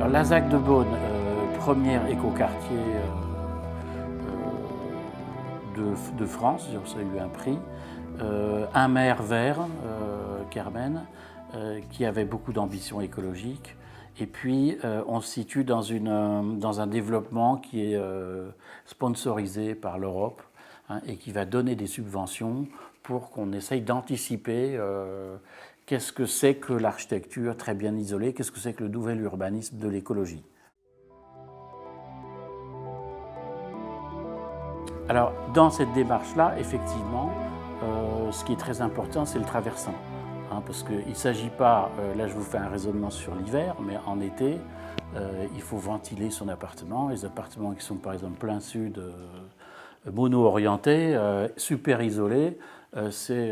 Alors, la ZAC de Beaune, premier écoquartier de France, ça a eu un prix. Un maire vert, Kermen, qui avait beaucoup d'ambition écologique. Et puis, on se situe dans un développement qui est sponsorisé par l'Europe, hein, et qui va donner des subventions pour qu'on essaye d'anticiper qu'est-ce que c'est que l'architecture très bien isolée, qu'est-ce que c'est que le nouvel urbanisme de l'écologie. Alors, dans cette démarche-là, effectivement, ce qui est très important, c'est le traversant. Hein, parce qu'il ne s'agit pas, là je vous fais un raisonnement sur l'hiver, mais en été, il faut ventiler son appartement. Les appartements qui sont par exemple plein sud, mono-orientés, super isolés, c'est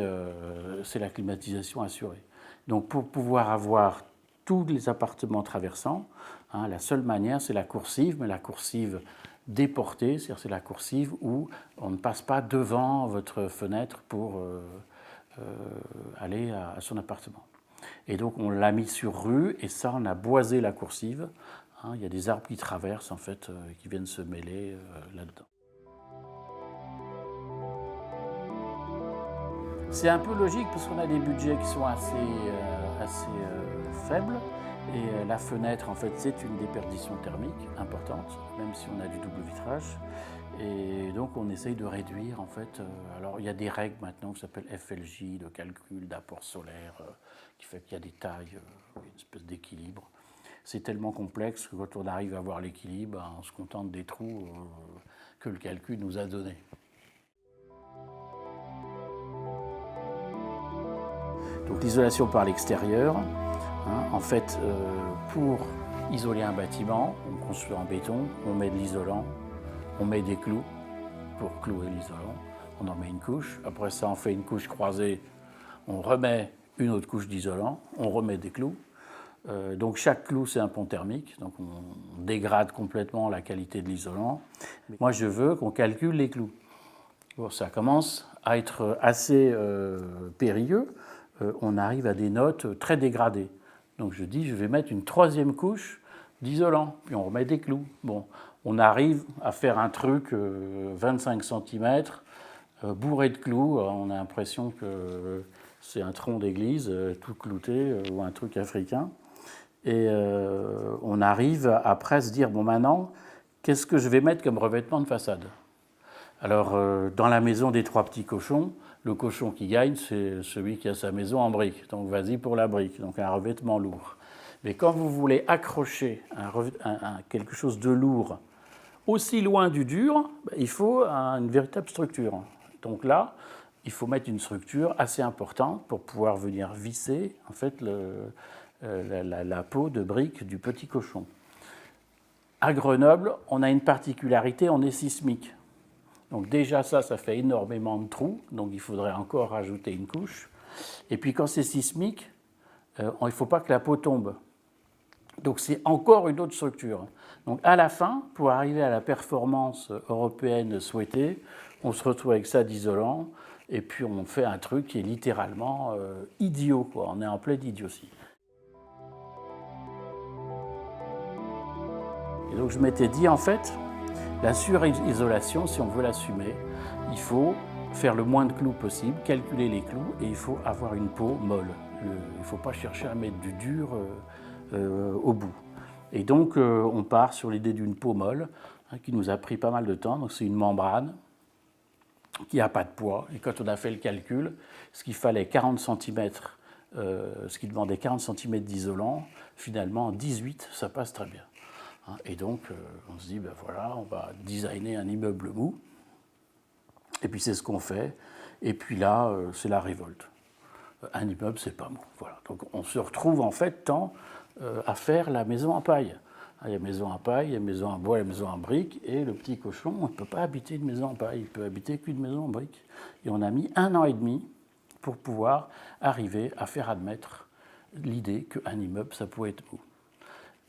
la climatisation assurée. Donc pour pouvoir avoir tous les appartements traversants, hein, la seule manière c'est la coursive, mais la coursive déportée, c'est-à-dire c'est la coursive où on ne passe pas devant votre fenêtre pour aller à son appartement. Et donc on l'a mis sur rue, et ça on a boisé la coursive. Hein, il y a des arbres qui traversent en fait, qui viennent se mêler là-dedans. C'est un peu logique parce qu'on a des budgets qui sont assez faibles, et la fenêtre en fait c'est une déperdition thermique importante, même si on a du double vitrage. Et donc on essaye de réduire en fait. Alors il y a des règles maintenant qui s'appellent FLJ, de calcul d'apport solaire, qui fait qu'il y a des tailles, une espèce d'équilibre. C'est tellement complexe que quand on arrive à avoir l'équilibre, on se contente des trous que le calcul nous a donnés. Donc l'isolation par l'extérieur, hein, en fait, pour isoler un bâtiment, on construit en béton, on met de l'isolant, on met des clous pour clouer l'isolant, on en met une couche, après ça on fait une couche croisée, on remet une autre couche d'isolant, on remet des clous. Donc chaque clou c'est un pont thermique, donc on dégrade complètement la qualité de l'isolant. Moi je veux qu'on calcule les clous. Bon, ça commence à être assez périlleux, on arrive à des notes très dégradées. Donc je dis je vais mettre une troisième couche d'isolant, puis on remet des clous. Bon, on arrive à faire un truc 25 cm, bourré de clous, on a l'impression que c'est un tronc d'église tout clouté, ou un truc africain. Et on arrive après à se dire, bon maintenant, qu'est-ce que je vais mettre comme revêtement de façade? Alors, dans la maison des trois petits cochons, le cochon qui gagne, c'est celui qui a sa maison en brique. Donc vas-y pour la brique, donc un revêtement lourd. Mais quand vous voulez accrocher quelque chose de lourd aussi loin du dur, il faut une véritable structure. Donc là, il faut mettre une structure assez importante pour pouvoir venir visser en fait, la peau de brique du petit cochon. À Grenoble, on a une particularité, on est sismique. Donc déjà ça fait énormément de trous, donc il faudrait encore rajouter une couche. Et puis quand c'est sismique, il ne faut pas que la peau tombe. Donc c'est encore une autre structure. Donc à la fin, pour arriver à la performance européenne souhaitée, on se retrouve avec ça d'isolant, et puis on fait un truc qui est littéralement idiot, quoi. On est en pleine idiotie. Et donc je m'étais dit, en fait, la surisolation, si on veut l'assumer, il faut faire le moins de clous possible, calculer les clous, et il faut avoir une peau molle. Il ne faut pas chercher à mettre du dur au bout. Et donc on part sur l'idée d'une peau molle, hein, qui nous a pris pas mal de temps. Donc c'est une membrane qui n'a pas de poids. Et quand on a fait le calcul, ce qui fallait 40 cm, ce qui demandait 40 cm d'isolant, finalement 18, ça passe très bien. Et donc, on se dit, ben voilà, on va designer un immeuble mou. Et puis, c'est ce qu'on fait. Et puis là, c'est la révolte. Un immeuble, c'est pas mou. Voilà. Donc, on se retrouve, en fait, à faire la maison en paille. Il y a maison en paille, il y a maison en bois, il y a maison en brique. Et le petit cochon, on ne peut pas habiter une maison en paille. Il peut habiter qu'une maison en brique. Et on a mis 1 an et demi pour pouvoir arriver à faire admettre l'idée qu'un immeuble, ça pouvait être mou.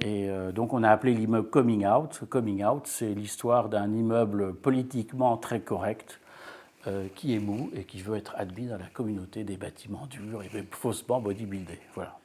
Et donc on a appelé l'immeuble Coming Out. Coming Out, c'est l'histoire d'un immeuble politiquement très correct qui est mou et qui veut être admis dans la communauté des bâtiments durs et faussement bodybuildés. Voilà.